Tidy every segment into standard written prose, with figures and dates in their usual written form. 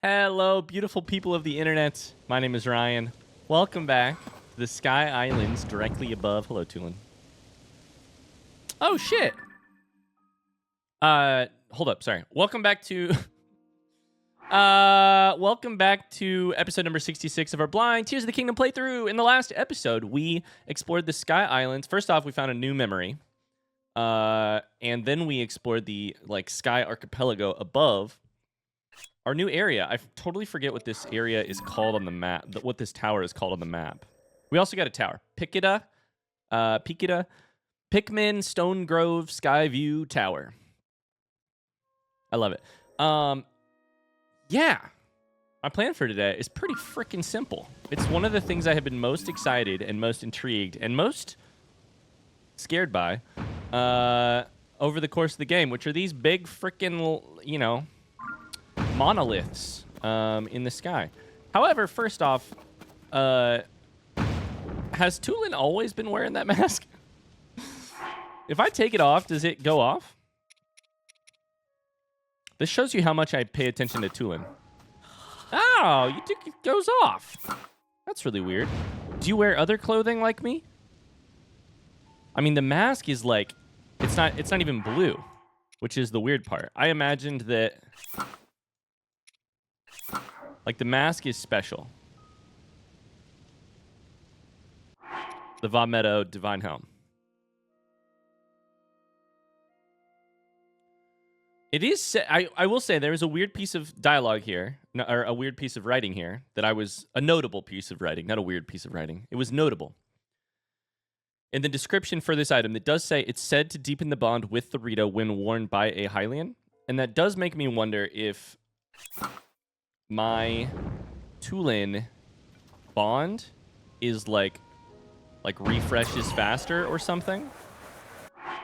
Hello, beautiful people of the internet. My name is Ryan. Welcome back to the Sky Islands directly above. Hello, Tulin. Oh, shit. Hold up. Sorry. Welcome back to... welcome back to episode number 66 of our Blind Tears of the Kingdom playthrough. In the last episode, we explored the Sky Islands. First off, we found a new memory. And then we explored the, Sky Archipelago above. Our new area. I totally forget what this area is called on the map. What this tower is called on the map. We also got a tower. Pikita. Pikmin Stone Grove Skyview Tower. I love it. Yeah. My plan for today is pretty freaking simple. It's one of the things I have been most excited and most intrigued and most scared by over the course of the game, which are these big freaking, monoliths in the sky. However, first off, has Tulin always been wearing that mask? If I take it off, does it go off? This shows you how much I pay attention to Tulin. Oh, you think it goes off. That's really weird. Do you wear other clothing like me? I mean, the mask is like, it's not even blue, which is the weird part. I imagined that, the mask is special. The Vah Medoh Divine Helm. It is. I will say there is a weird piece of dialogue here, or a weird piece of writing here a notable piece of writing, not a weird piece of writing. It was notable. In the description for this item, it does say it's said to deepen the bond with the Rito when worn by a Hylian, and that does make me wonder if my Tulin bond is like refreshes faster or something.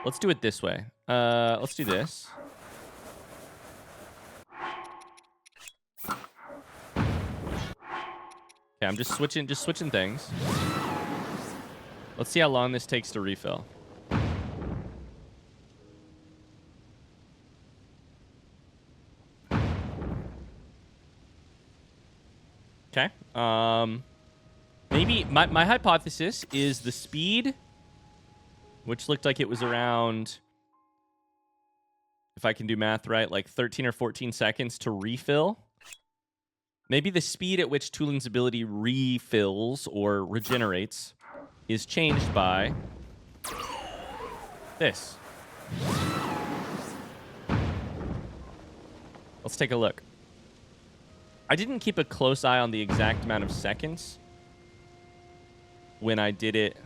Let's do it this way. Let's do this. Okay, I'm just switching things. Let's see how long this takes to refill. Okay. Maybe my hypothesis is the speed, which looked like it was around, if I can do math right, like 13 or 14 seconds to refill. Maybe the speed at which Tulin's ability refills or regenerates is changed by this. Let's take a look. I didn't keep a close eye on the exact amount of seconds when I did it.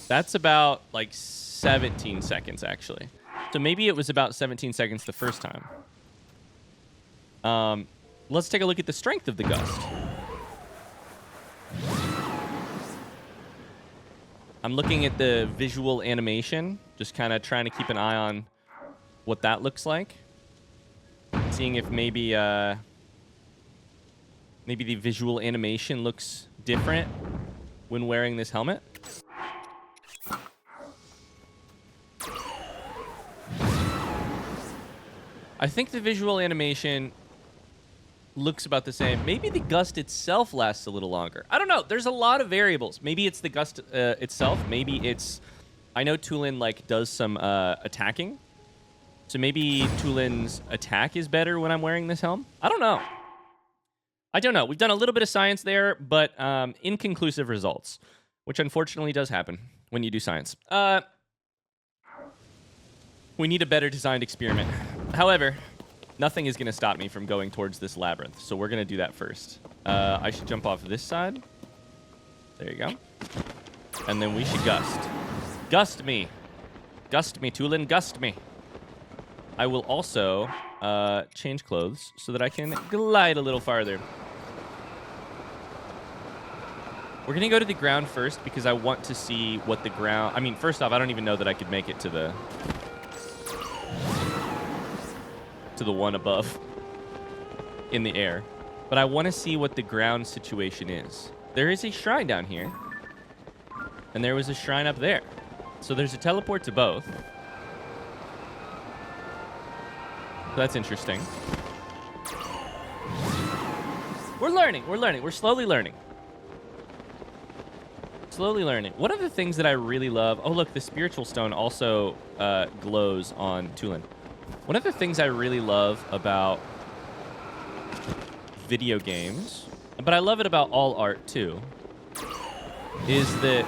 That's about 17 seconds actually. So maybe it was about 17 seconds the first time. Let's take a look at the strength of the gust. I'm looking at the visual animation, just kind of trying to keep an eye on what that looks like. Seeing if maybe the visual animation looks different when wearing this helmet. I think the visual animation looks about the same. Maybe the gust itself lasts a little longer. I don't know. There's a lot of variables. Maybe it's the gust itself. Maybe it's... I know Tulin does some attacking. So maybe Tulin's attack is better when I'm wearing this helm. I don't know. We've done a little bit of science there, but inconclusive results, which unfortunately does happen when you do science. We need a better designed experiment. However, nothing is going to stop me from going towards this labyrinth, so we're going to do that first. I should jump off this side. There you go. And then we should gust. Gust me. Gust me, Tulin. Gust me. I will also change clothes so that I can glide a little farther. We're going to go to the ground first because I want to see what the ground... I mean, first off, I don't even know that I could make it to the one above in the air. But I want to see what the ground situation is. There is a shrine down here. And there was a shrine up there. So there's a teleport to both. So that's interesting. We're learning. We're learning. We're slowly learning. Slowly learning. One of the things that I really love... Oh, look, the spiritual stone also glows on Tulin. One of the things I really love about video games, but I love it about all art too, is that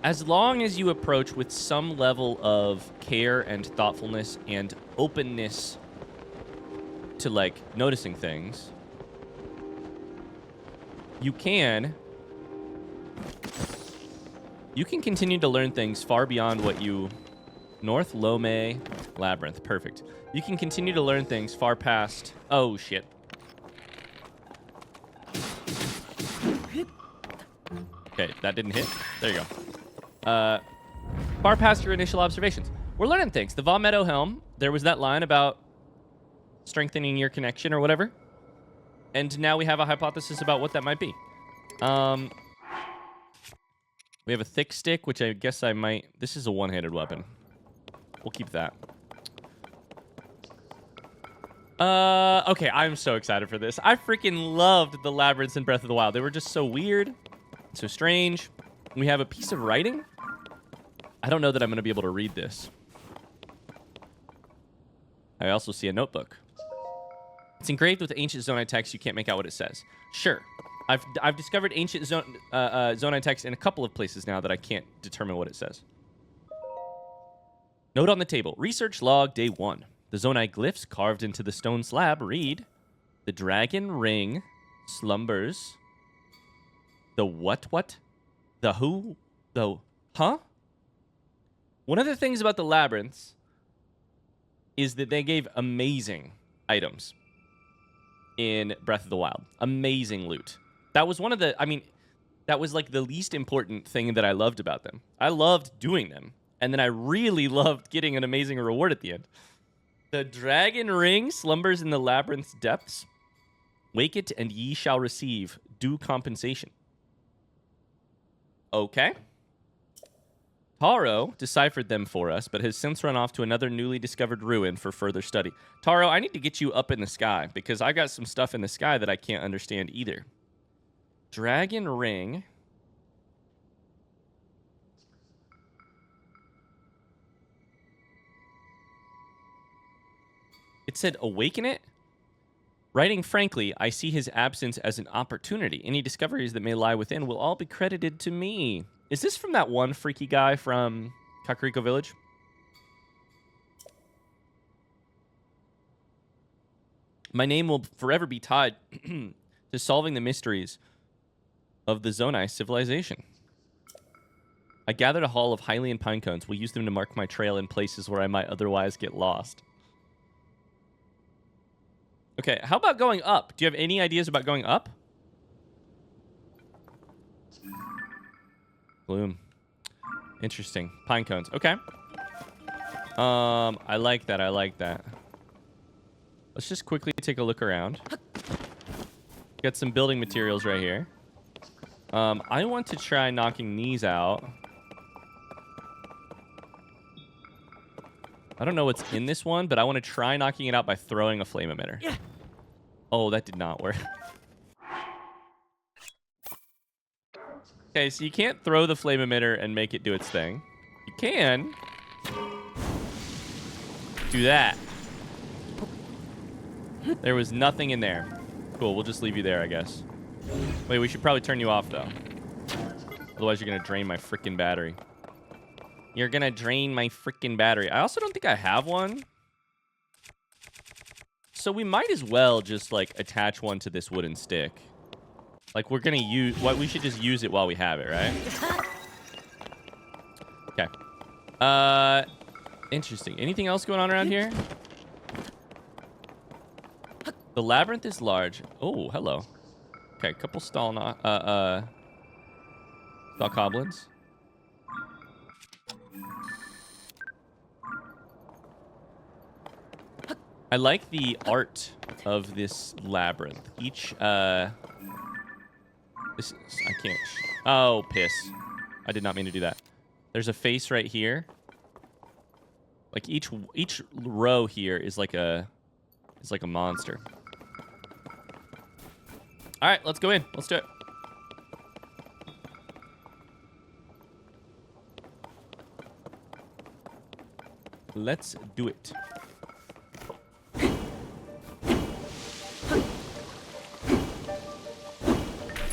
as long as you approach with some level of care and thoughtfulness and openness to, like, noticing things, you can continue to learn things far beyond what you... North Lome Labyrinth. Perfect. You can continue to learn things far past... Oh, shit. Okay, that didn't hit. There you go. Far past your initial observations. We're learning things. The Vah Medoh Helm, there was that line about strengthening your connection or whatever. And now we have a hypothesis about what that might be. We have a thick stick, which I guess I might... This is a one-handed weapon. We'll keep that. Okay, I'm so excited for this. I freaking loved the labyrinths in Breath of the Wild. They were just so weird, so strange. We have a piece of writing. I don't know that I'm going to be able to read this. I also see a notebook. It's engraved with ancient Zonai text. You can't make out what it says. Sure. I've discovered ancient Zonai text in a couple of places now that I can't determine what it says. Note on the table. Research log day 1. The Zonai glyphs carved into the stone slab read, the dragon ring slumbers. The what? The who? The huh? One of the things about the labyrinths is that they gave amazing items in Breath of the Wild. Amazing loot. That was one of the, I mean, that was like the least important thing that I loved about them. I loved doing them. And then I really loved getting an amazing reward at the end. The dragon ring slumbers in the labyrinth's depths. Wake it, and ye shall receive due compensation. Okay. Taro deciphered them for us, but has since run off to another newly discovered ruin for further study. Taro, I need to get you up in the sky, because I got some stuff in the sky that I can't understand either. Dragon ring... It said, awaken it? Writing frankly, I see his absence as an opportunity. Any discoveries that may lie within will all be credited to me. Is this from that one freaky guy from Kakariko Village? My name will forever be tied to solving the mysteries of the Zonai civilization. I gathered a haul of Hylian pine cones. Will use them to mark my trail in places where I might otherwise get lost. Okay, how about going up? Do you have any ideas about going up? Bloom. Interesting. Pine cones. Okay. I like that. I like that. Let's just quickly take a look around. Got some building materials right here. I want to try knocking these out. I don't know what's in this one, but I want to try knocking it out by throwing a flame emitter. Yeah. Oh, that did not work. Okay, so you can't throw the flame emitter and make it do its thing. You can do that. There was nothing in there. Cool, we'll just leave you there, I guess. Wait, we should probably turn you off, though. Otherwise, you're going to drain my freaking battery. You're going to drain my freaking battery. I also don't think I have one. So we might as well just, like, attach one to this wooden stick. Like, we're going to use... What, we should just use it while we have it, right? Okay. Interesting. Anything else going on around here? The labyrinth is large. Oh, hello. Okay, a couple stall goblins. I like the art of this labyrinth. Each, I can't. Oh, piss. I did not mean to do that. There's a face right here. Like each row here is like a monster. All right, let's go in. Let's do it. Let's do it.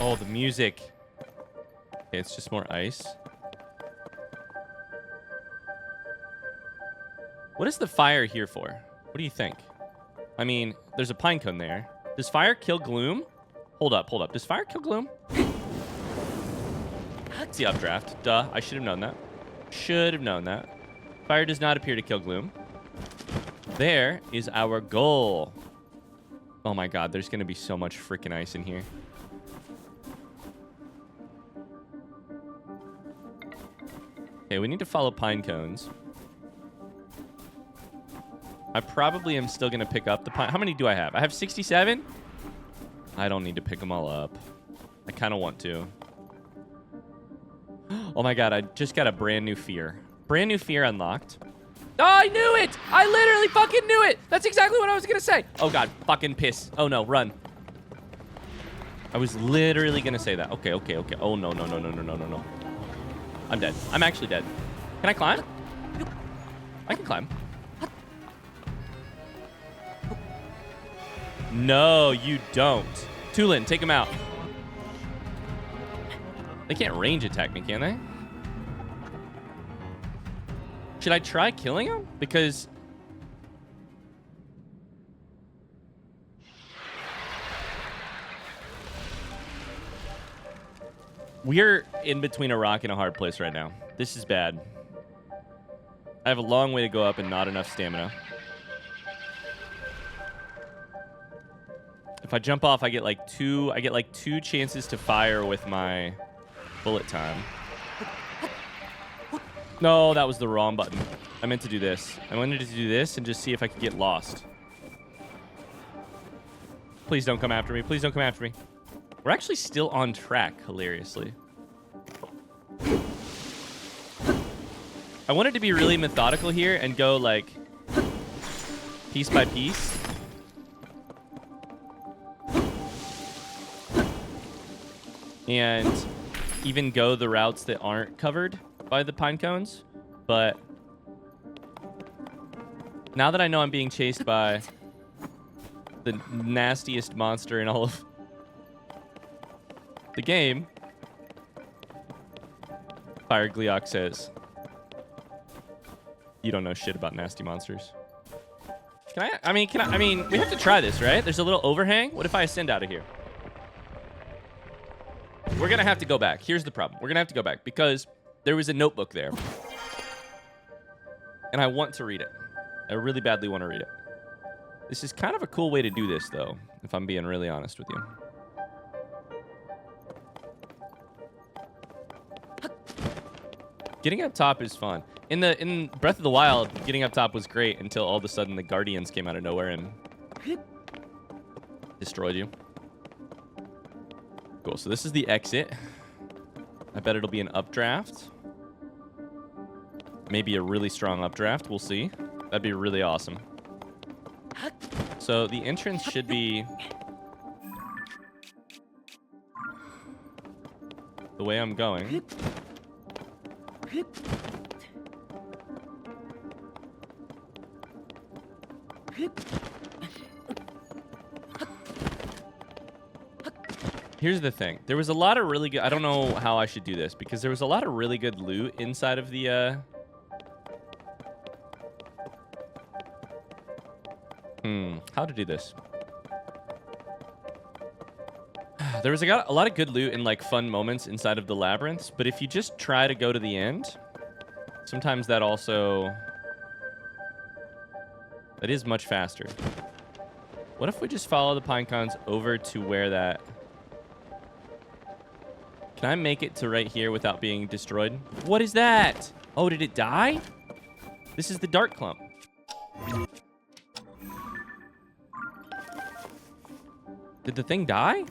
Oh, the music. Okay, it's just more ice. What is the fire here for? What do you think? I mean, there's a pine cone there. Does fire kill gloom? Hold up, hold up. Does fire kill gloom? It's the updraft. Duh, I should have known that. Should have known that. Fire does not appear to kill gloom. There is our goal. Oh my god, there's going to be so much freaking ice in here. Okay, we need to follow pine cones. I probably am still going to pick up the pine. How many do I have? I have 67? I don't need to pick them all up. I kind of want to. Oh my god, I just got a brand new fear. Brand new fear unlocked. Oh, I knew it! I literally fucking knew it! That's exactly what I was going to say. Oh god, fucking piss. Oh no, run. I was literally going to say that. Okay, okay, okay. Oh no, no, no, no, no, no, no, no. I'm dead. I'm actually dead. Can I climb? I can climb. No, you don't. Tulin, take him out. They can't range attack me, can they? Should I try killing him? Because... we're in between a rock and a hard place right now. This is bad. I have a long way to go up and not enough stamina. If I jump off, I get like two chances to fire with my bullet time. No, that was the wrong button. I meant to do this. I wanted to do this and just see if I could get lost. Please don't come after me. Please don't come after me. We're actually still on track, hilariously. I wanted to be really methodical here and go like piece by piece. And even go the routes that aren't covered by the pine cones. But now that I know I'm being chased by the nastiest monster in all of the game, Fire Gleeok says, you don't know shit about nasty monsters. I mean, we have to try this, right? There's a little overhang. What if I ascend out of here? We're going to have to go back. Here's the problem. We're going to have to go back because there was a notebook there. And I want to read it. I really badly want to read it. This is kind of a cool way to do this, though, if I'm being really honest with you. Getting up top is fun. In Breath of the Wild, getting up top was great until all of a sudden the Guardians came out of nowhere and destroyed you. Cool, so this is the exit. I bet it'll be an updraft. Maybe a really strong updraft. We'll see. That'd be really awesome. So the entrance should be the way I'm going. Here's the thing. There was a lot of really good... I don't know how I should do this, because there was a lot of really good loot inside of the... How to do this? There was a lot of good loot and like fun moments inside of the labyrinths, but if you just try to go to the end, sometimes that also... that is much faster. What if we just follow the pine cones over to where that... Can I make it to right here without being destroyed? What is that? Oh, did it die? This is the dark clump. Did the thing die?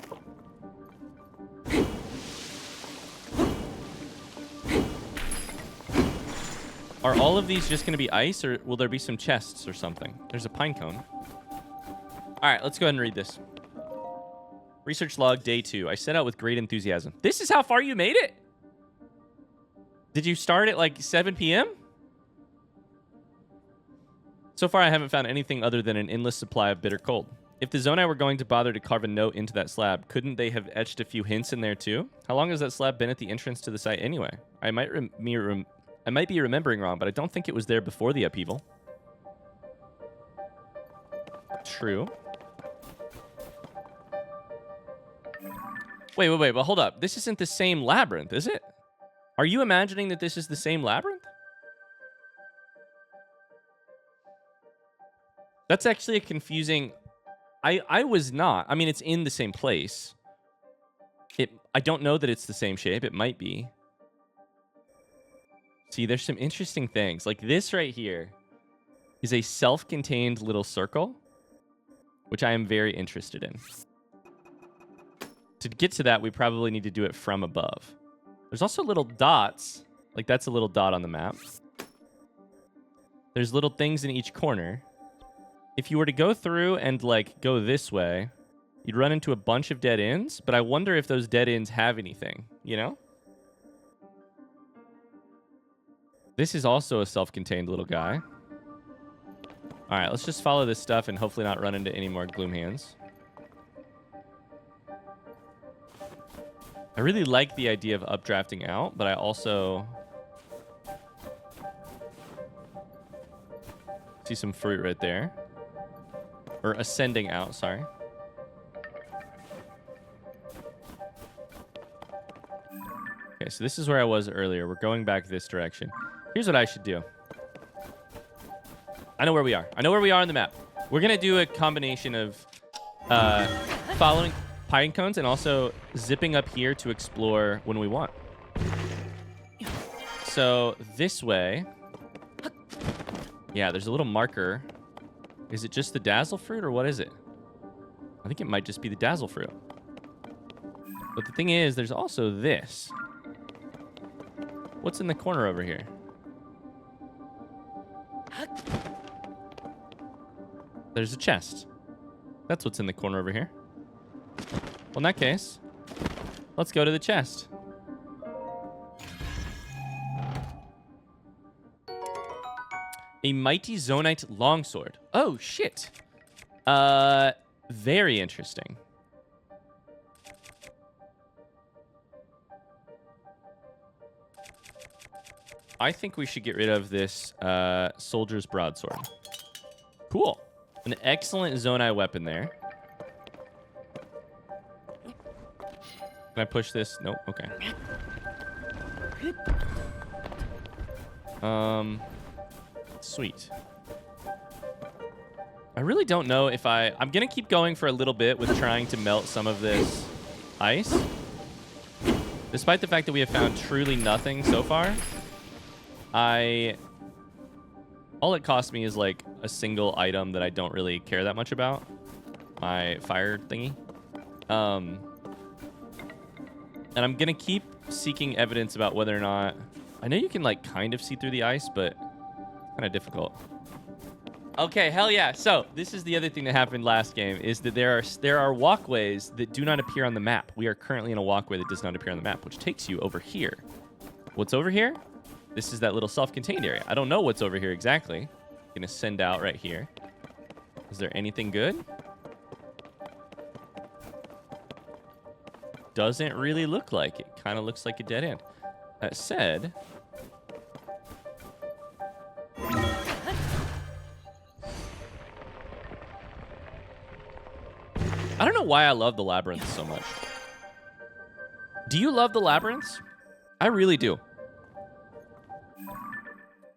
Are all of these just going to be ice, or will there be some chests or something? There's a pine cone. All right, let's go ahead and read this. Research log day 2. I set out with great enthusiasm. This is how far you made it? Did you start at like 7 p.m.? So far, I haven't found anything other than an endless supply of bitter cold. If the Zonai were going to bother to carve a note into that slab, couldn't they have etched a few hints in there too? How long has that slab been at the entrance to the site anyway? I might be remembering wrong, but I don't think it was there before the upheaval. True. Wait, but hold up. This isn't the same labyrinth, is it? Are you imagining that this is the same labyrinth? That's actually a confusing... I was not. I mean, it's in the same place. I don't know that it's the same shape. It might be. See, there's some interesting things. Like this right here is a self-contained little circle, which I am very interested in. To get to that, we probably need to do it from above. There's also little dots. Like that's a little dot on the map. There's little things in each corner. If you were to go through and like go this way, you'd run into a bunch of dead ends, but I wonder if those dead ends have anything, you know? This is also a self-contained little guy. All right, let's just follow this stuff and hopefully not run into any more gloom hands. I really like the idea of updrafting out, but I also see some fruit right there. Or ascending out, sorry. Okay, so this is where I was earlier. We're going back this direction. Here's what I should do. I know where we are. I know where we are on the map. We're going to do a combination of following pine cones and also zipping up here to explore when we want. So this way. Yeah, there's a little marker. Is it just the dazzle fruit or what is it? I think it might just be the dazzle fruit. But the thing is, there's also this. What's in the corner over here? There's a chest. That's what's in the corner over here. Well, in that case, let's go to the chest. A mighty Zonite longsword. Oh, shit. Very interesting. I think we should get rid of this soldier's broadsword. Cool. An excellent Zonai weapon there. Can I push this? Nope. Okay. Sweet. I really don't know if I'm going to keep going for a little bit with trying to melt some of this ice. Despite the fact that we have found truly nothing so far, all it cost me is like a single item that I don't really care that much about. My fire thingy. And I'm going to keep seeking evidence about whether or not... I know you can like kind of see through the ice, but kind of difficult. Okay, hell yeah. So this is the other thing that happened last game is that there are walkways that do not appear on the map. We are currently in a walkway that does not appear on the map, which takes you over here. What's over here? This is that little self-contained area. I don't know what's over here exactly. I'm gonna send out right here. Is there anything good? Doesn't really look like it. Kind of looks like a dead end. That said... I don't know why I love the labyrinths so much. Do you love the labyrinths? I really do.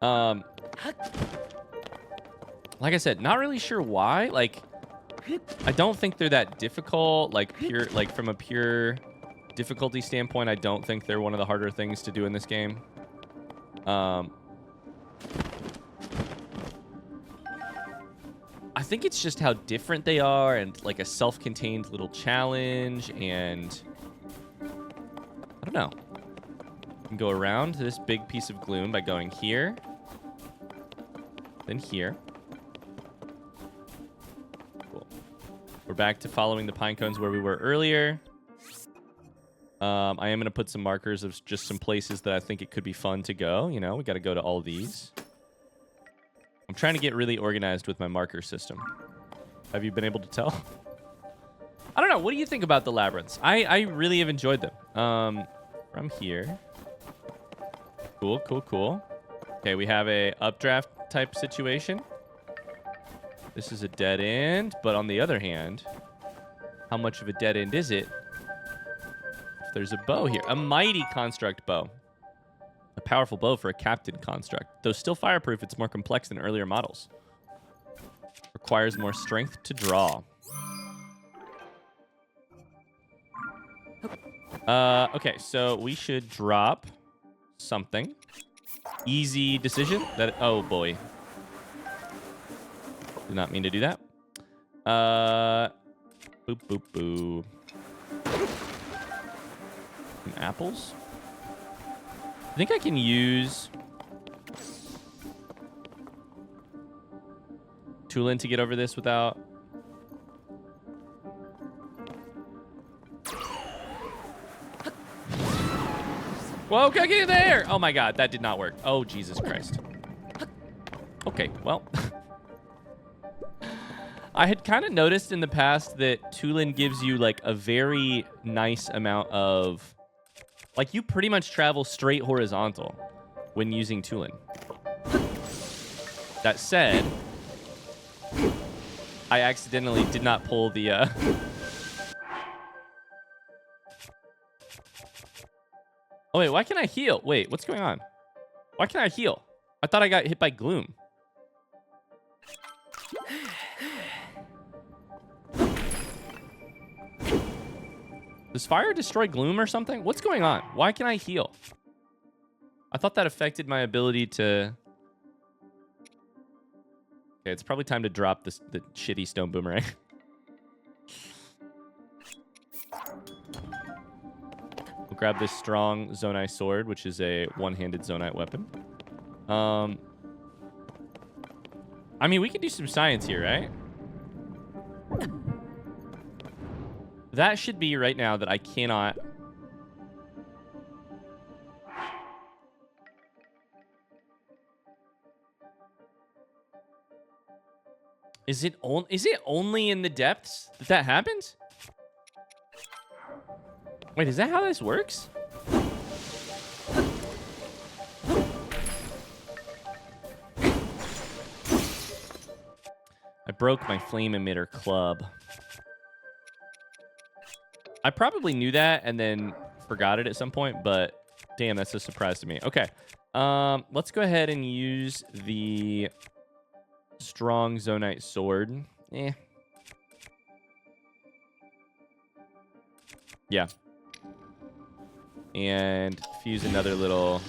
Like I said, not really sure why. Like, I don't think they're that difficult. Like from a pure difficulty standpoint, I don't think they're one of the harder things to do in this game. I think it's just how different they are and like a self-contained little challenge, and I don't know. You can go around this big piece of gloom by going here, Then here. Cool. We're back to following the pine cones where we were earlier. I am going to put some markers of just some places that I think it could be fun to go. You know, we got to go to all these. I'm trying to get really organized with my marker system. Have you been able to tell? I don't know. What do you think about the labyrinths? I really have enjoyed them. From here. Cool, cool, cool. Okay, we have a updraft type situation. This is a dead end, but on the other hand, how much of a dead end is it? There's a bow here. A mighty construct bow. A powerful bow for a captain construct. Though still fireproof, it's more complex than earlier models. Requires more strength to draw. Okay, so we should drop something. Easy decision. Oh, boy. Did not mean to do that. Boop, boop, boop. Some apples. I think I can use Tulin to get over this without... Whoa, get in there! Oh my god, that did not work. Oh, Jesus Christ. Okay, well... I had kind of noticed in the past that Tulin gives you, like, a very nice amount of... Like, you pretty much travel straight horizontal when using Tulin. That said, I accidentally did not pull the... Oh, wait, why can't I heal? Wait, what's going on? Why can't I heal? I thought I got hit by gloom. Does fire destroy gloom or something? What's going on? Why can I heal? I thought that affected my ability to... Okay, it's probably time to drop the shitty stone boomerang. We'll grab this strong Zonai sword, which is a one-handed Zonite weapon. I mean, we can do some science here, right? That should be right now that I cannot... Is it only in the depths that happens? Wait, is that how this works? I broke my flame emitter club. I probably knew that and then forgot it at some point, but damn, that's a surprise to me. Okay. Let's go ahead and use the strong Zonite sword. Yeah. And fuse another little...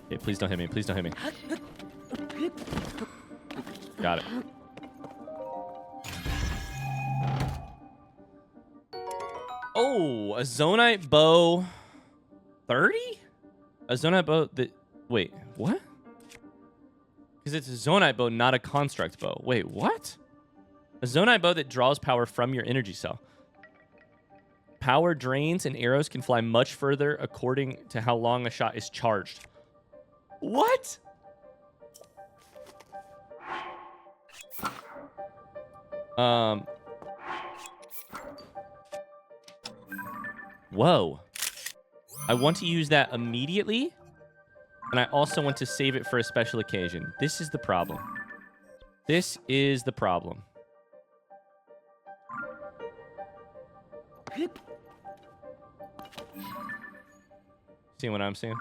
Okay, please don't hit me. Please don't hit me. Got it. Oh, a Zonite bow 30? A Zonite bow that... Wait, what? Because it's a Zonite bow, not a construct bow. Wait, what? A Zonite bow that draws power from your energy cell. Power drains and arrows can fly much further according to how long a shot is charged. What? Whoa. I want to use that immediately, and I also want to save it for a special occasion. This is the problem. This is the problem. Seeing what I'm seeing?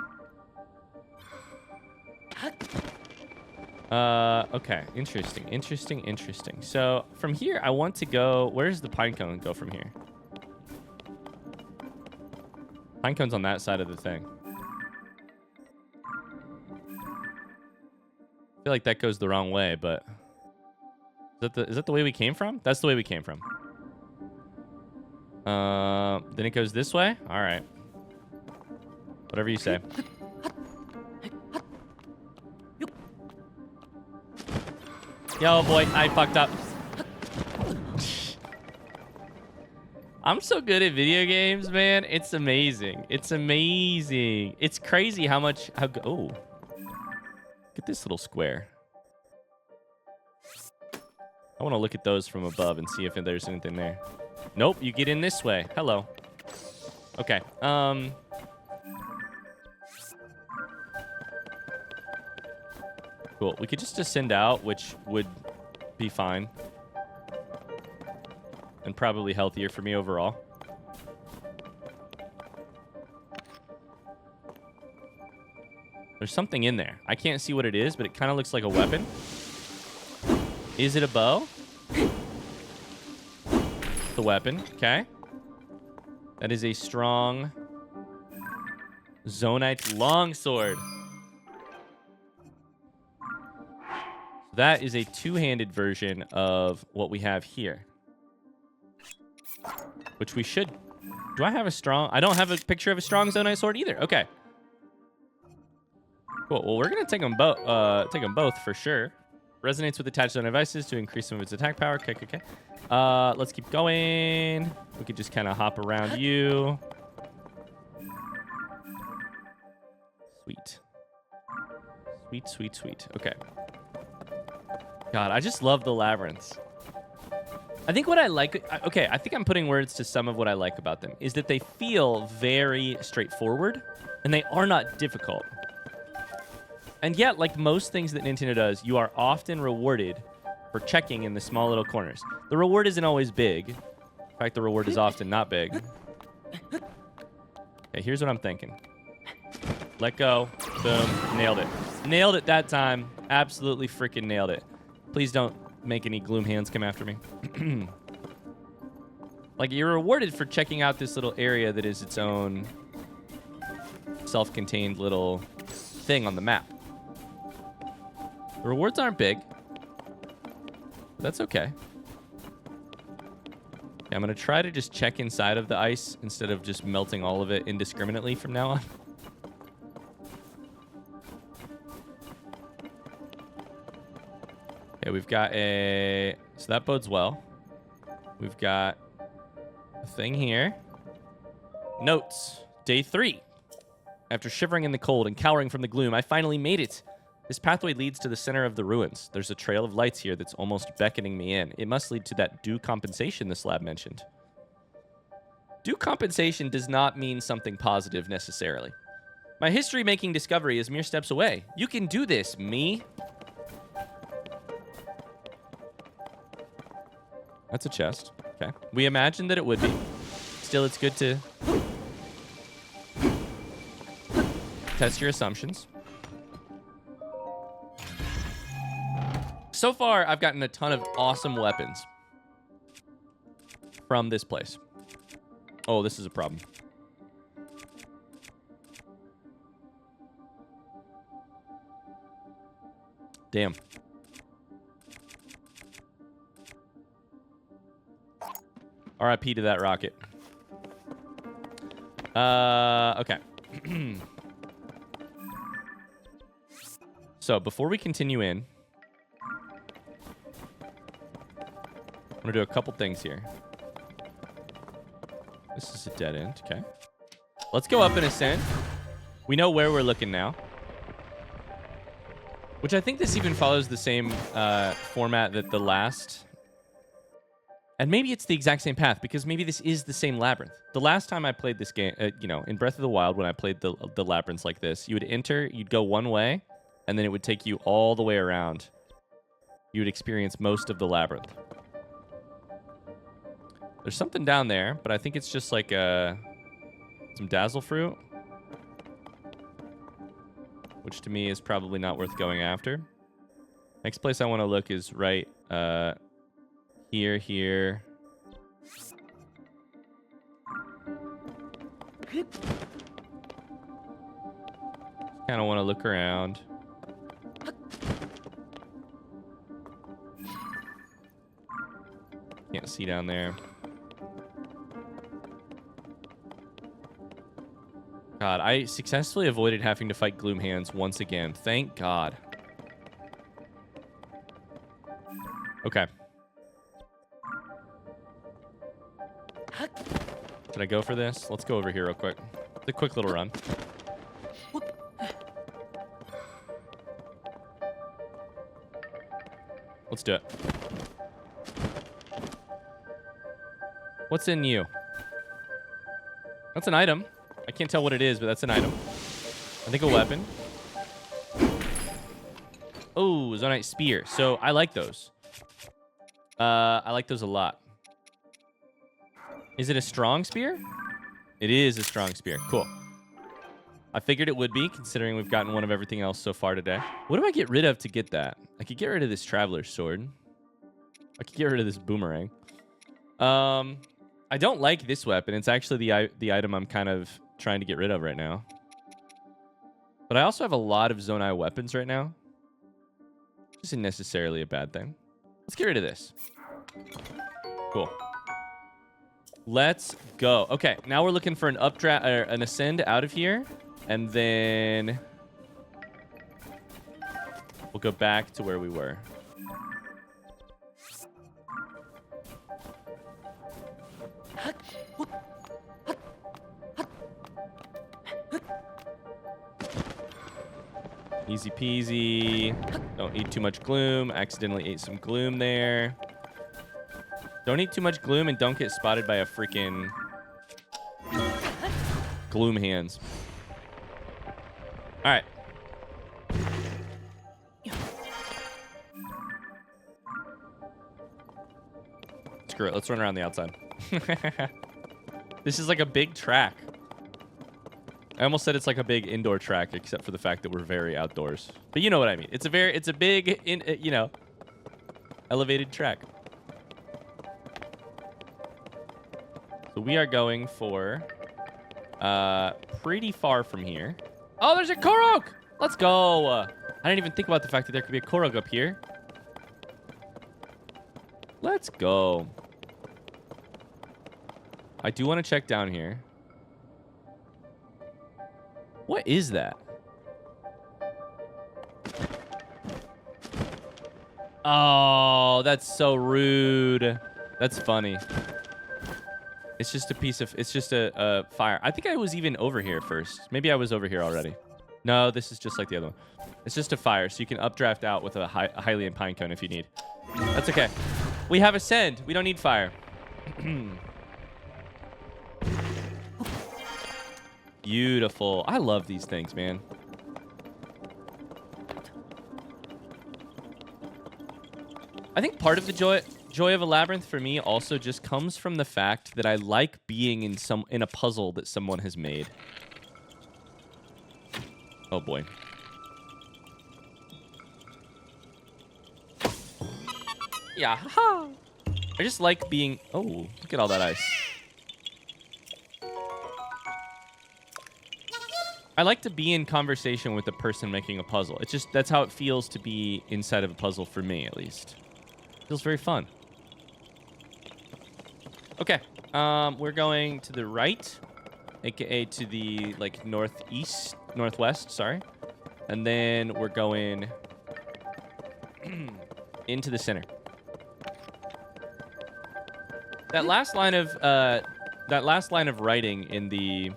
Okay. Interesting. So, from here, I want to go... Where's the pine cone go from here? Pine cone's on that side of the thing. I feel like that goes the wrong way, but... Is that the way we came from? That's the way we came from. Then it goes this way? Alright. Whatever you say. Yo, boy, I fucked up. I'm so good at video games, man. It's amazing. It's amazing. It's crazy how much... Oh. Look at this little square. I want to look at those from above and see if there's anything there. Nope, you get in this way. Hello. Okay. Cool. We could just ascend out, which would be fine. And probably healthier for me overall. There's something in there. I can't see what it is, but it kind of looks like a weapon. Is it a bow? The weapon. Okay. That is a strong Zonite longsword. That is a two-handed version of what we have here. Which we should... Do I have a strong... I don't have a picture of a strong Zonite sword either. Okay. Cool. Well, we're going to take them both for sure. Resonates with attached Zonite devices to increase some of its attack power. Okay, okay, okay. Let's keep going. We could just kind of hop around you. Sweet. Sweet, sweet, sweet. Okay. God, I just love the labyrinths. I think what I like... Okay, I think I'm putting words to some of what I like about them. Is that they feel very straightforward. And they are not difficult. And yet, like most things that Nintendo does, you are often rewarded for checking in the small little corners. The reward isn't always big. In fact, the reward is often not big. Okay, here's what I'm thinking. Let go. Boom. Nailed it. Nailed it that time. Absolutely freaking nailed it. Please don't make any gloom hands come after me. Like, you're rewarded for checking out this little area that is its own self-contained little thing on the map. The rewards aren't big. But that's okay. Yeah, I'm going to try to just check inside of the ice instead of just melting all of it indiscriminately from now on. Okay, we've got a... So that bodes well. We've got a thing here. Notes. Day 3. After shivering in the cold and cowering from the gloom, I finally made it. This pathway leads to the center of the ruins. There's a trail of lights here that's almost beckoning me in. It must lead to that due compensation the slab mentioned. Due compensation does not mean something positive necessarily. My history-making discovery is mere steps away. You can do this, me. That's a chest. Okay. We imagined that it would be. Still, it's good to test your assumptions. So far, I've gotten a ton of awesome weapons from this place. Oh, this is a problem. Damn. RIP to that rocket. Okay. So, before we continue in, I'm going to do a couple things here. This is a dead end. Okay. Let's go up and ascend. We know where we're looking now. Which I think this even follows the same format that the last... And maybe it's the exact same path, because maybe this is the same labyrinth. The last time I played this game, in Breath of the Wild, when I played the labyrinths like this, you would enter, you'd go one way, and then it would take you all the way around. You would experience most of the labyrinth. There's something down there, but I think it's just like some dazzle fruit. Which to me is probably not worth going after. Next place I want to look is right here. Kind of want to look around. Can't see down there. God, I successfully avoided having to fight Gloom Hands once again. Thank God. Okay. Should I go for this? Let's go over here real quick. It's a quick little run. Let's do it. What's in you? That's an item. I can't tell what it is, but that's an item. I think a weapon. Oh, Zonite Spear. So I like those. I like those a lot. Is it a strong spear? It is a strong spear. Cool. I figured it would be, considering we've gotten one of everything else so far today. What do I get rid of to get that? I could get rid of this Traveler's Sword. I could get rid of this Boomerang. I don't like this weapon. It's actually the item I'm kind of trying to get rid of right now. But I also have a lot of Zonai weapons right now. Which isn't necessarily a bad thing. Let's get rid of this. Cool. Let's go. Okay, now we're looking for an updraft or an ascend out of here. And then we'll go back to where we were. Easy peasy. Don't eat too much gloom. Accidentally ate some gloom there. Don't eat too much gloom and don't get spotted by a freaking Gloom Hands. All right. Screw it. Let's run around the outside. This is like a big track. I almost said it's like a big indoor track, except for the fact that we're very outdoors. But you know what I mean. It's a big, you know, elevated track. So we are going for pretty far from here. Oh, there's a Korok! Let's go. I didn't even think about the fact that there could be a Korok up here. Let's go. I do want to check down here. What is that? Oh, that's so rude. That's funny. It's just a piece of... It's just a fire. I think I was even over here first. Maybe I was over here already. No, this is just like the other one. It's just a fire, so you can updraft out with a Hylian Pinecone if you need. That's okay. We have Ascend. We don't need fire. Beautiful. I love these things, man. I think part of the joy of a labyrinth for me also just comes from the fact that I like being in a puzzle that someone has made. Oh boy. Yeah. Ha. I just like being... Oh, look at all that ice. I like to be in conversation with the person making a puzzle. It's just, that's how it feels to be inside of a puzzle for me, at least. It feels very fun. Okay. We're going to the right, aka to the, like, northwest, sorry. And then we're going into the center. That last line of writing in the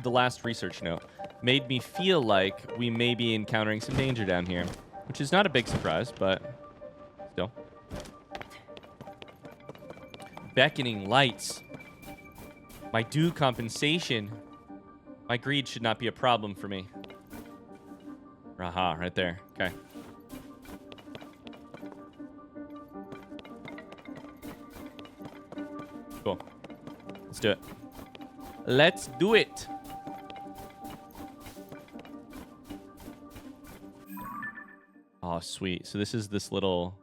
last research note made me feel like we may be encountering some danger down here, which is not a big surprise, but still. Beckoning lights. My due compensation. My greed should not be a problem for me. Aha, right there. Okay. Cool. Let's do it. Let's do it. Oh, sweet. So this is this little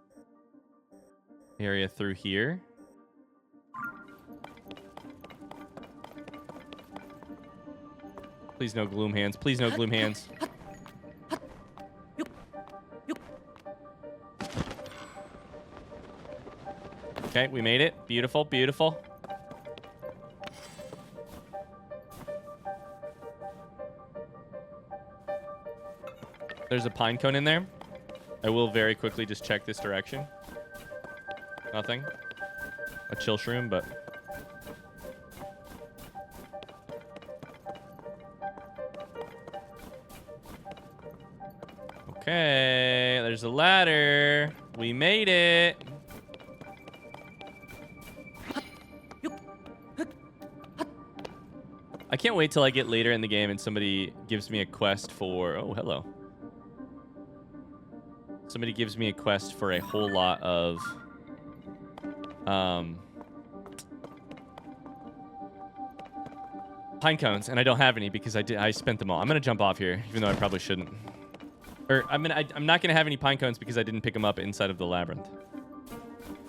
area through here. Please no gloom hands. Please no gloom hands. Okay, we made it. Beautiful, beautiful. There's a pine cone in there. I will very quickly just check this direction. Nothing. A chill shroom, but... Okay, there's a ladder. We made it. I can't wait till I get later in the game and somebody gives me a quest for... Oh, hello. Somebody gives me a quest for a whole lot of... pine cones, and I don't have any because I spent them all. I'm going to jump off here, even though I probably shouldn't. Or, I'm not going to have any pine cones because I didn't pick them up inside of the labyrinth.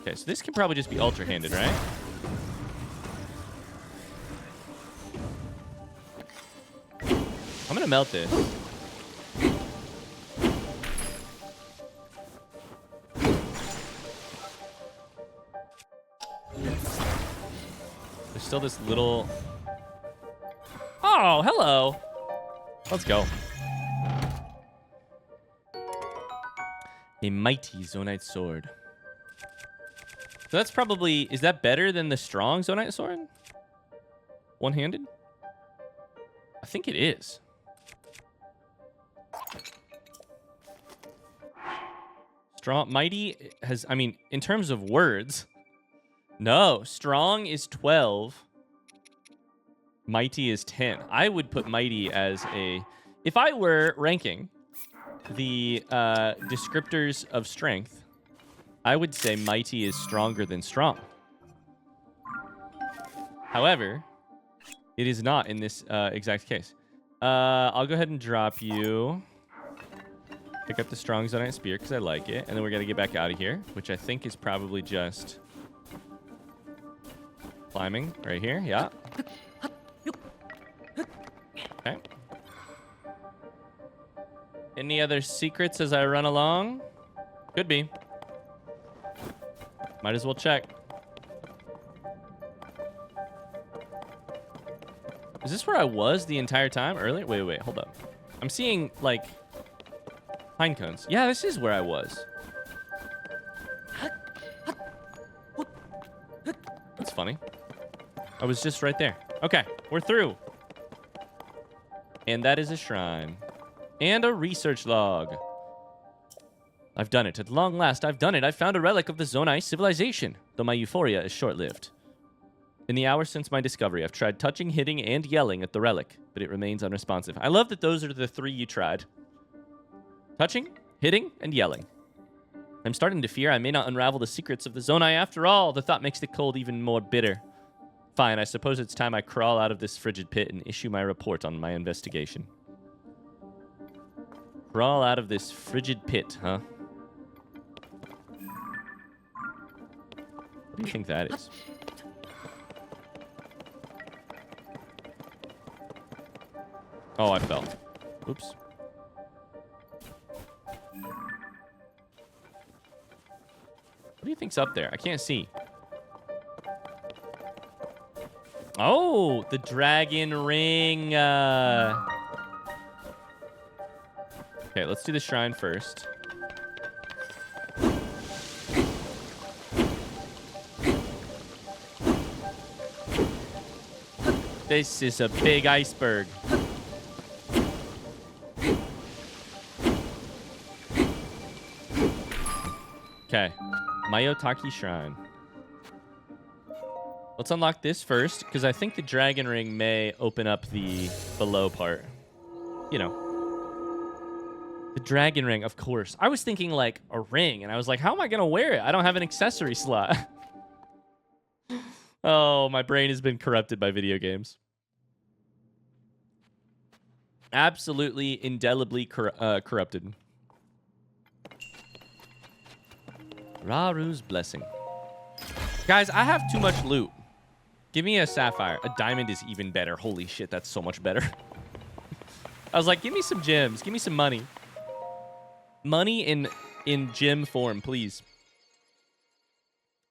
Okay, so this can probably just be ultra-handed, right? I'm going to melt this. There's still this little... Oh, hello. Let's go. A mighty Zonite sword. So that's probably... Is that better than the strong Zonite sword? One-handed? I think it is. Strong... Mighty has... I mean, in terms of words... No. Strong is 12. Mighty is 10. I would put Mighty as a... If I were ranking the descriptors of strength, I would say Mighty is stronger than Strong. However, it is not in this exact case. I'll go ahead and drop you. Pick up the Strong Zonite Spear because I like it. And then we're going to get back out of here, which I think is probably just climbing right here. Yeah. Okay. Any other secrets as I run along? Could be. Might as well check. Is this where I was the entire time earlier? Wait, hold up. I'm seeing, like, pine cones. Yeah, this is where I was. That's funny. I was just right there. Okay, we're through. And that is a shrine. And a research log. I've done it. At long last, I've done it. I've found a relic of the Zonai civilization, though my euphoria is short-lived. In the hours since my discovery, I've tried touching, hitting, and yelling at the relic, but it remains unresponsive. I love that those are the three you tried. Touching, hitting, and yelling. I'm starting to fear I may not unravel the secrets of the Zonai after all. The thought makes the cold even more bitter. Fine, I suppose it's time I crawl out of this frigid pit and issue my report on my investigation. Crawl out of this frigid pit, huh? What do you think that is? Oh, I fell. Oops. What do you think's up there? I can't see. Oh, the dragon ring. Okay, let's do the shrine first. This is a big iceberg. Okay, Mayaotaki Shrine. Let's unlock this first, because I think the dragon ring may open up the below part. You know. The dragon ring, of course. I was thinking like a ring, and I was like, how am I going to wear it? I don't have an accessory slot. Oh, my brain has been corrupted by video games. Absolutely, indelibly corrupted. Raru's Blessing. Guys, I have too much loot. Give me a sapphire. A diamond is even better. Holy shit, that's so much better. I was like, give me some gems. Give me some money. Money in gem form, please.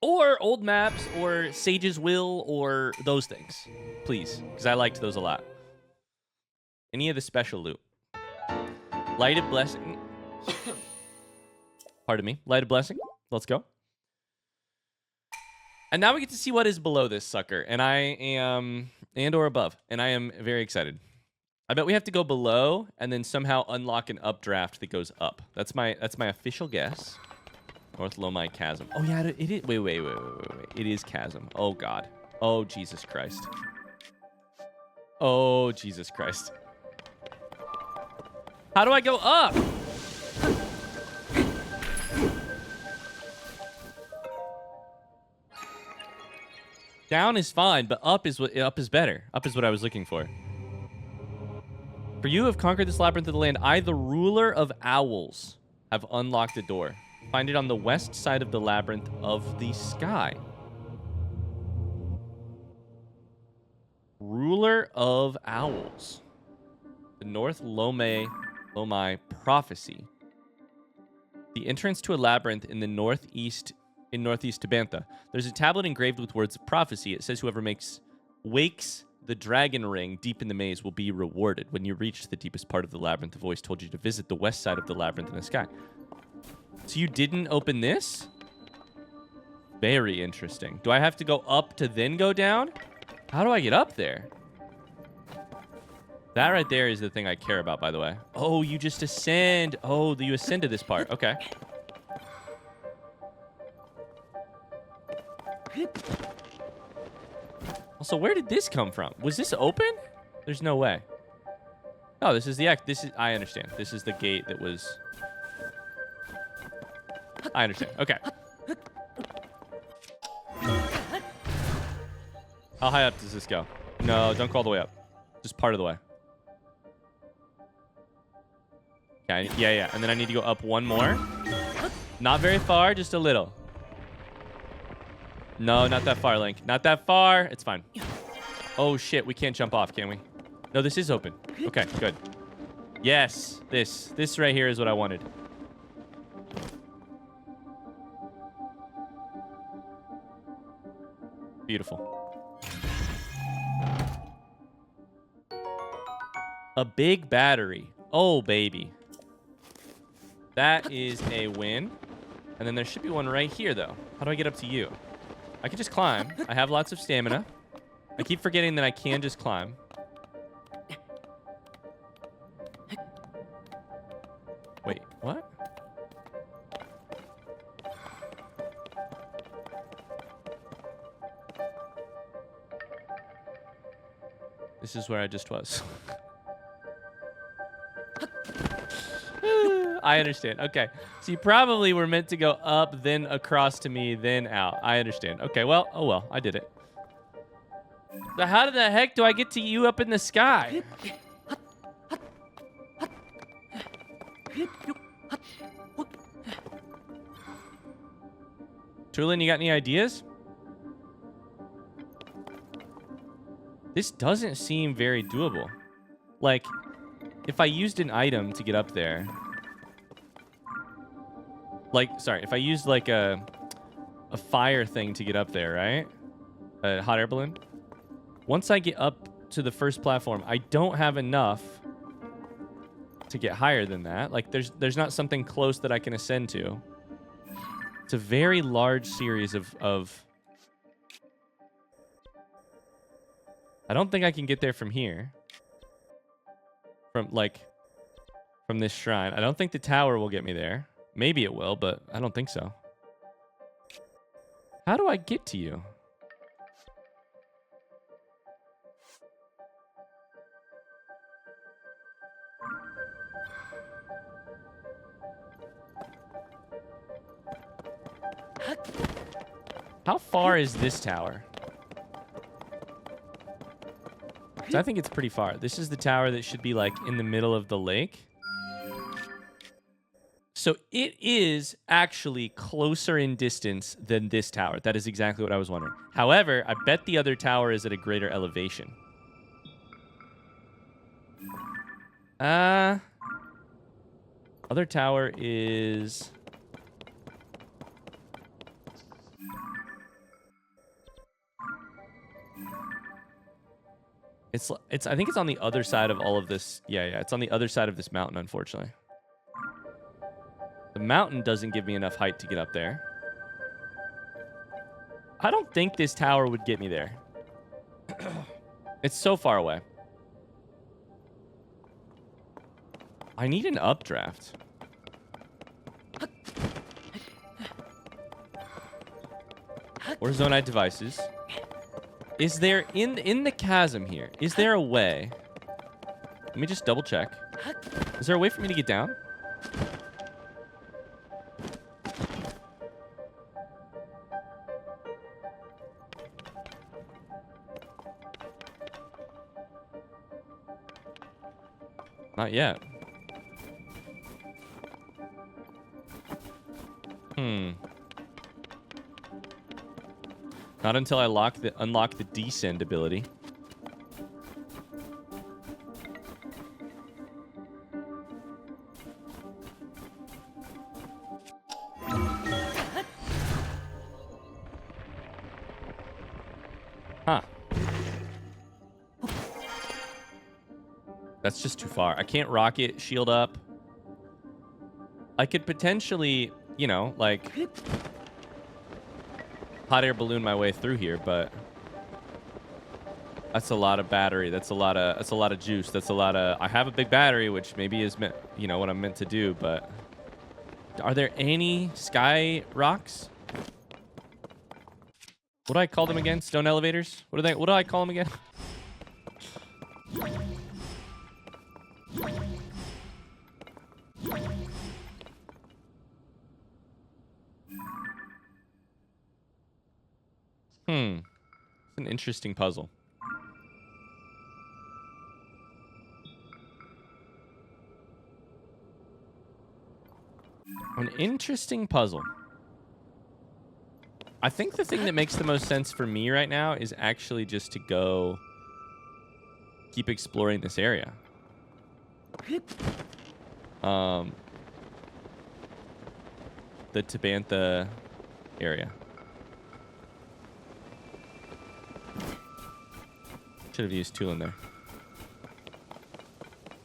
Or old maps, or Sage's Will, or those things. Please, because I liked those a lot. Any of the special loot. Lighted blessing. Pardon me. Lighted blessing. Let's go. And now we get to see what is below this sucker. And I am... And or above. And I am very excited. I bet we have to go below and then somehow unlock an updraft that goes up. That's my official guess. North Lomai Chasm. Oh, yeah, it is. Wait. It is Chasm. Oh, God. Oh, Jesus Christ. Oh, Jesus Christ. How do I go up? Down is fine, but up is better. Up is what I was looking for. For you have conquered this labyrinth of the land. I, the ruler of owls, have unlocked a door. Find it on the west side of the labyrinth of the sky. Ruler of owls. The North Lomai prophecy. The entrance to a labyrinth in the northeast Tabantha. There's a tablet engraved with words of prophecy. It says whoever wakes the dragon ring deep in the maze will be rewarded. When you reach the deepest part of the labyrinth, the voice told you to visit the west side of the labyrinth in the sky. So you didn't open this? Very interesting. Do I have to go up to then go down? How do I get up there? That right there is the thing I care about, by the way. Oh, you just ascend. Oh, you ascend to this part. Okay. Also, where did this come from? Was this open? There's no way. Oh, this is the act. I understand. This is the gate that was... I understand. Okay. How high up does this go? No, don't go all the way up. Just part of the way. Okay, yeah. And then I need to go up one more. Not very far, just a little. No, not that far, Link. Not that far. It's fine. Oh, shit. We can't jump off, can we? No, this is open. Okay, good. Yes, this right here is what I wanted. Beautiful. A big battery. Oh, baby. That is a win. And then there should be one right here, though. How do I get up to you? I can just climb. I have lots of stamina. I keep forgetting that I can just climb. Wait, what? This is where I just was. I understand. Okay. So you probably were meant to go up, then across to me, then out. I understand. Okay, well, oh well. I did it. So how the heck do I get to you up in the sky? Tulin, you got any ideas? This doesn't seem very doable. Like, if I used an item to get up there... if I used like a fire thing to get up there, right? A hot air balloon. Once I get up to the first platform, I don't have enough to get higher than that. Like there's not something close that I can ascend to. It's a very large series of I don't think I can get there from here. From this shrine. I don't think the tower will get me there. Maybe it will, but I don't think so. How do I get to you? How far is this tower? 'Cause I think it's pretty far. This is the tower that should be like in the middle of the lake. So it is actually closer in distance than this tower. That is exactly what I was wondering. However, I bet the other tower is at a greater elevation. Other tower is... It's I think it's on the other side of all of this. Yeah, it's on the other side of this mountain, unfortunately. The mountain doesn't give me enough height to get up there. I don't think this tower would get me there. It's so far away. I need an updraft. Or Zonite devices. Is there, in the chasm here, is there a way? Let me just double check. Is there a way for me to get down? Not yet. Not until I unlock the descend ability. Huh. That's just too far. I can't rocket, shield up. I could potentially, you know, like hot air balloon my way through here, but that's a lot of battery. That's a lot of juice. That's a lot of. I have a big battery, which maybe is meant, you know, what I'm meant to do. But are there any sky rocks? What do I call them again? Stone elevators? What do I call them again? It's an interesting puzzle. An interesting puzzle. I think the thing that makes the most sense for me right now is actually just to go keep exploring this area. The Tabantha area. Should have used tool in there.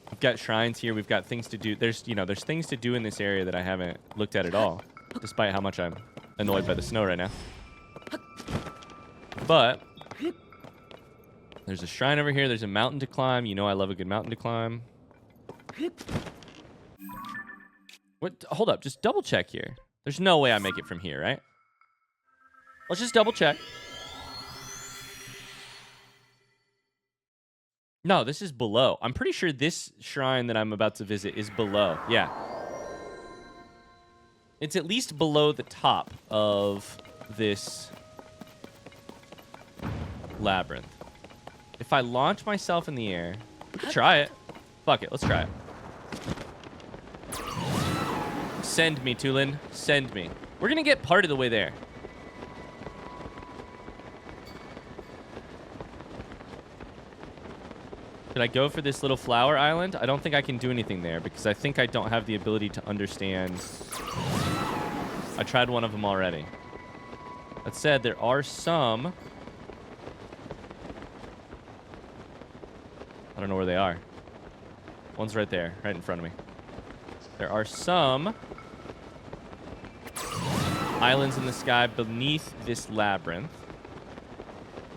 We've got shrines here. We've got things to do. There's things to do in this area that I haven't looked at all, despite how much I'm annoyed by the snow right now. But there's a shrine over here. There's a mountain to climb. You know I love a good mountain to climb. What? Hold up. Just double check here. There's no way I make it from here, right? Let's just double check. No, this is below. I'm pretty sure this shrine that I'm about to visit is below. Yeah. It's at least below the top of this labyrinth. If I launch myself in the air, we can try it. Fuck it, let's try it. Send me, Tulin. Send me. We're gonna get part of the way there. Should I go for this little flower island? I don't think I can do anything there because I think I don't have the ability to understand. I tried one of them already. That said, there are some. I don't know where they are. One's right there, right in front of me. There are some islands in the sky beneath this labyrinth.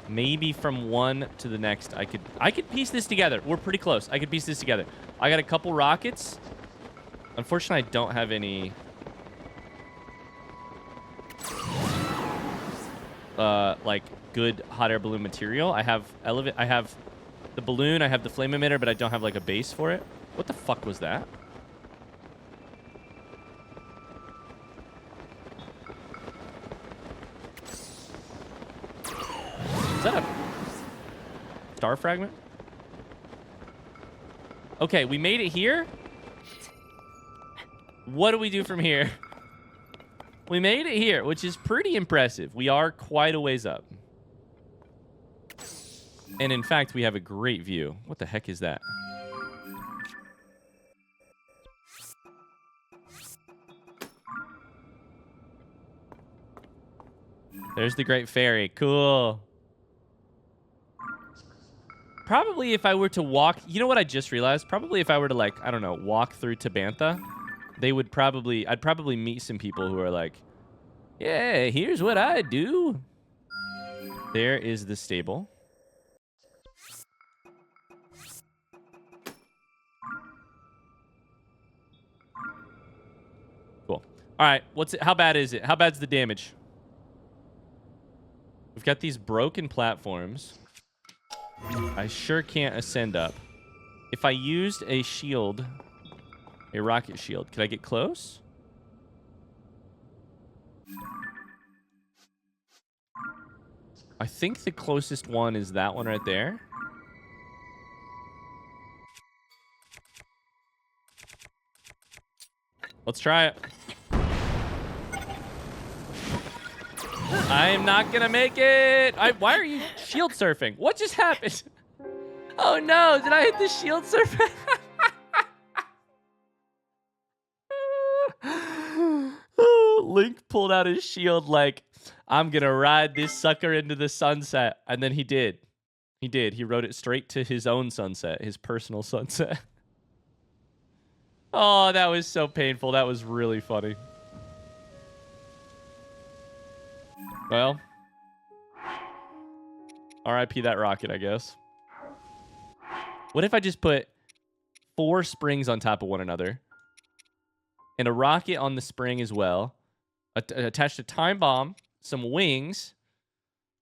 Maybe from one to the next, I could piece this together. We're pretty close. I could piece this together. I got a couple rockets. Unfortunately, I don't have any like good hot air balloon material. I have the balloon, I have the flame emitter, but I don't have like a base for it. What the fuck was that? Is that a star fragment? Okay, we made it here. What do we do from here? We made it here, which is pretty impressive. We are quite a ways up. And in fact, we have a great view. What the heck is that? There's the Great Fairy. Cool. Probably if I were to walk... You know what I just realized? Probably if I were to, like, I don't know, walk through Tabantha, they would probably... I'd probably meet some people who are like, yeah, here's what I do. There is the stable. Cool. All right, what's it? How bad is it? How bad's the damage? We've got these broken platforms. I sure can't ascend up. If I used a shield, a rocket shield, could I get close? I think the closest one is that one right there. Let's try it. I am not gonna make it. Why are you shield surfing? What just happened? Oh no, did I hit the shield surfing? Link pulled out his shield like, I'm gonna ride this sucker into the sunset. And then he did. He did. He rode it straight to his own sunset, his personal sunset. Oh, that was so painful. That was really funny. Well, RIP that rocket, I guess. What if I just put 4 springs on top of one another and a rocket on the spring as well, attached a time bomb, some wings,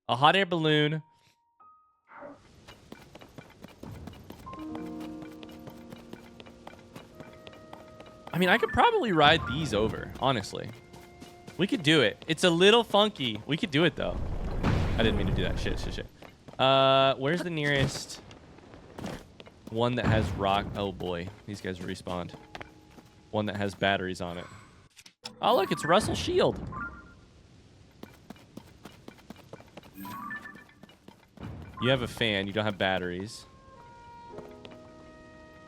a hot air balloon, I mean, I could probably ride these over, honestly. We could do it. It's a little funky. We could do it, though. I didn't mean to do that. Shit. Where's the nearest one that has rock? Oh, boy. These guys respawned. One that has batteries on it. Oh, look. It's Russell's shield. You have a fan. You don't have batteries.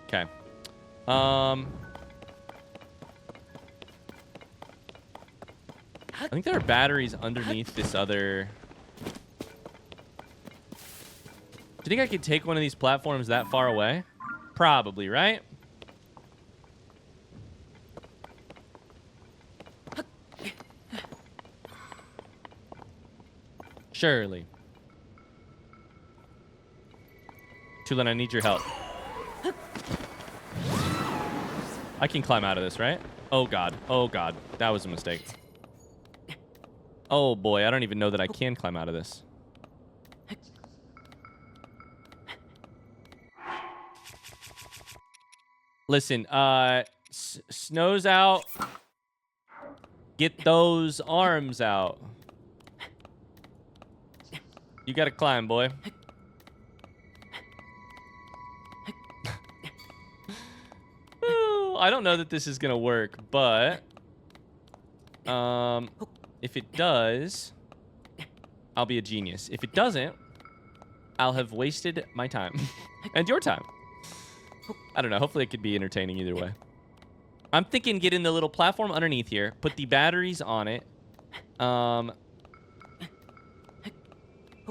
Okay. I think there are batteries underneath this other... Do you think I could take one of these platforms that far away? Probably, right? Surely. Tulin, I need your help. I can climb out of this, right? Oh, God. Oh, God. That was a mistake. Oh, boy. I don't even know that I can climb out of this. Listen, Snow's out. Get those arms out. You gotta climb, boy. I don't know that this is gonna work, but... if it does, I'll be a genius. If it doesn't, I'll have wasted my time. And your time. I don't know. Hopefully it could be entertaining either way. I'm thinking get in the little platform underneath here. Put the batteries on it.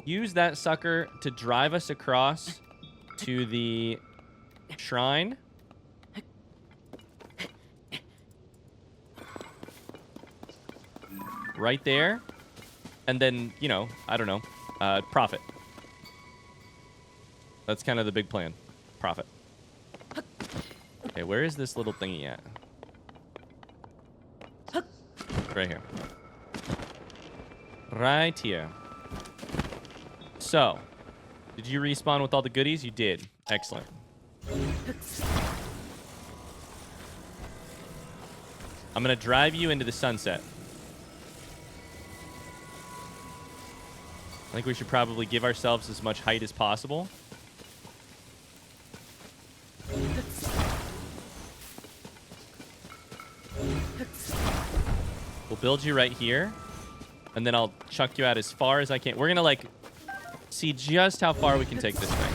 Use that sucker to drive us across to the shrine. Right there. And then, you know, I don't know. Profit. That's kind of the big plan. Profit. Okay, where is this little thingy at? Right here. Right here. So, did you respawn with all the goodies? You did. Excellent. I'm going to drive you into the sunset. I think we should probably give ourselves as much height as possible. We'll build you right here, and then I'll chuck you out as far as I can. We're gonna like see just how far we can take this thing.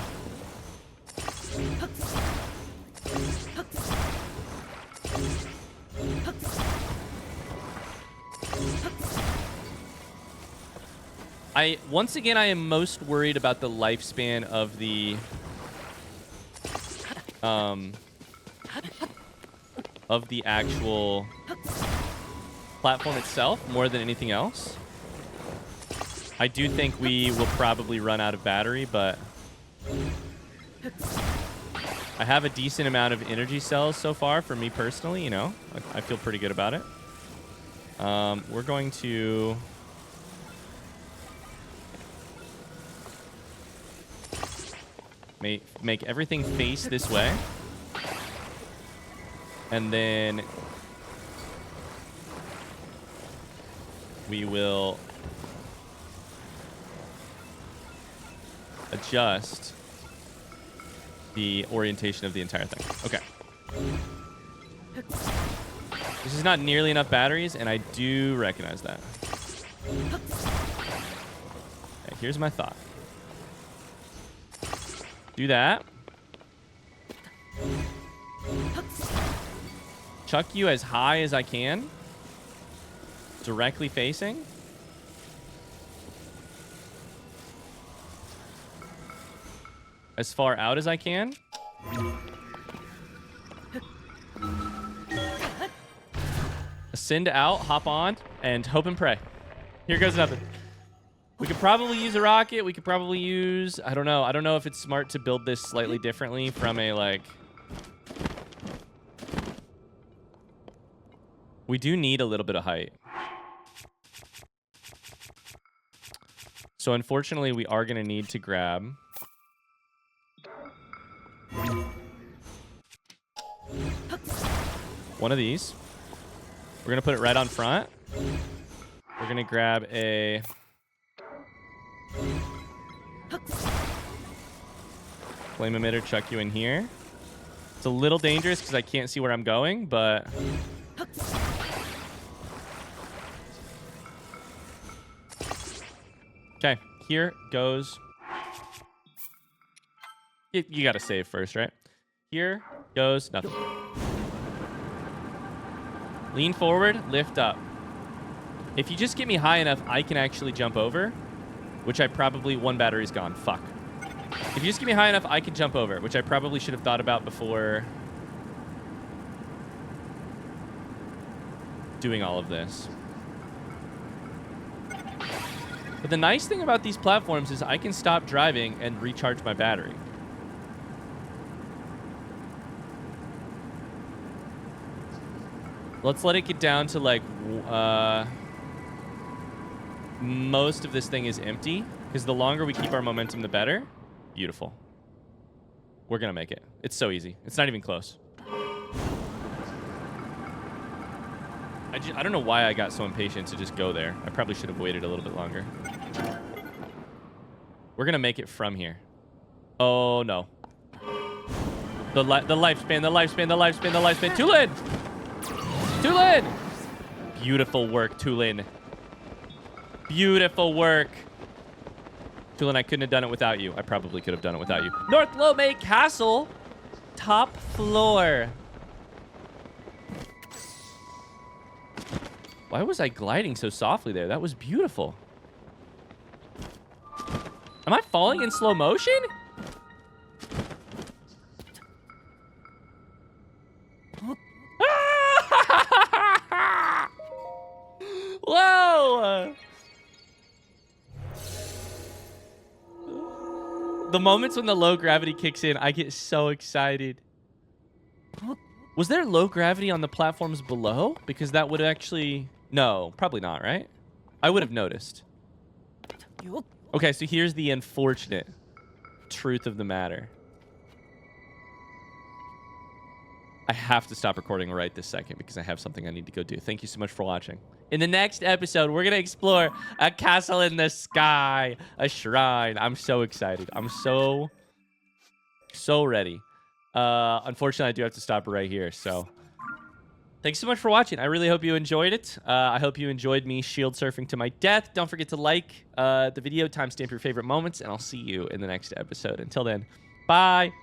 Once again, I am most worried about the lifespan of the of the actual platform itself more than anything else. I do think we will probably run out of battery, but I have a decent amount of energy cells so far for me personally, you know. I feel pretty good about it. We're going to... make everything face this way. And then we will adjust the orientation of the entire thing. Okay. This is not nearly enough batteries, and I do recognize that. Okay, here's my thought. Do that. Chuck you as high as I can. Directly facing. As far out as I can. Ascend out, hop on, and hope and pray. Here goes nothing. We could probably use a rocket. We could probably use... I don't know. I don't know if it's smart to build this slightly differently from a, like... We do need a little bit of height. So, unfortunately, we are going to need to grab... one of these. We're going to put it right on front. We're going to grab a... flame emitter, chuck you in here. It's a little dangerous because I can't see where I'm going, but... Okay, here goes... You gotta save first, right? Here goes nothing. Lean forward, lift up. If you just get me high enough, I can actually jump over, which I probably... one battery's gone. Fuck. If you just get me high enough, I can jump over, which I probably should have thought about before doing all of this. But the nice thing about these platforms is I can stop driving and recharge my battery. Let's let it get down to, like, most of this thing is empty, because the longer we keep our momentum, the better. Beautiful. We're going to make it. It's so easy. It's not even close. I don't know why I got so impatient to just go there. I probably should have waited a little bit longer. We're going to make it from here. Oh, no. The lifespan, the lifespan, the lifespan, the lifespan. Tulin! Tulin! Beautiful work, Tulin. Beautiful work. Tulin, I couldn't have done it without you. I probably could have done it without you. North Lomé Castle. Top floor. Why was I gliding so softly there? That was beautiful. Am I falling in slow motion? Whoa! The moments when the low gravity kicks in, I get so excited. Was there low gravity on the platforms below? Because that would actually... No, probably not, right? I would have noticed. Okay, so here's the unfortunate truth of the matter. I have to stop recording right this second because I have something I need to go do. Thank you so much for watching. In the next episode, we're going to explore a castle in the sky, a shrine. I'm so excited. I'm so ready. Unfortunately, I do have to stop right here, so... Thanks so much for watching. I really hope you enjoyed it. I hope you enjoyed me shield surfing to my death. Don't forget to like the video, timestamp your favorite moments, and I'll see you in the next episode. Until then, bye.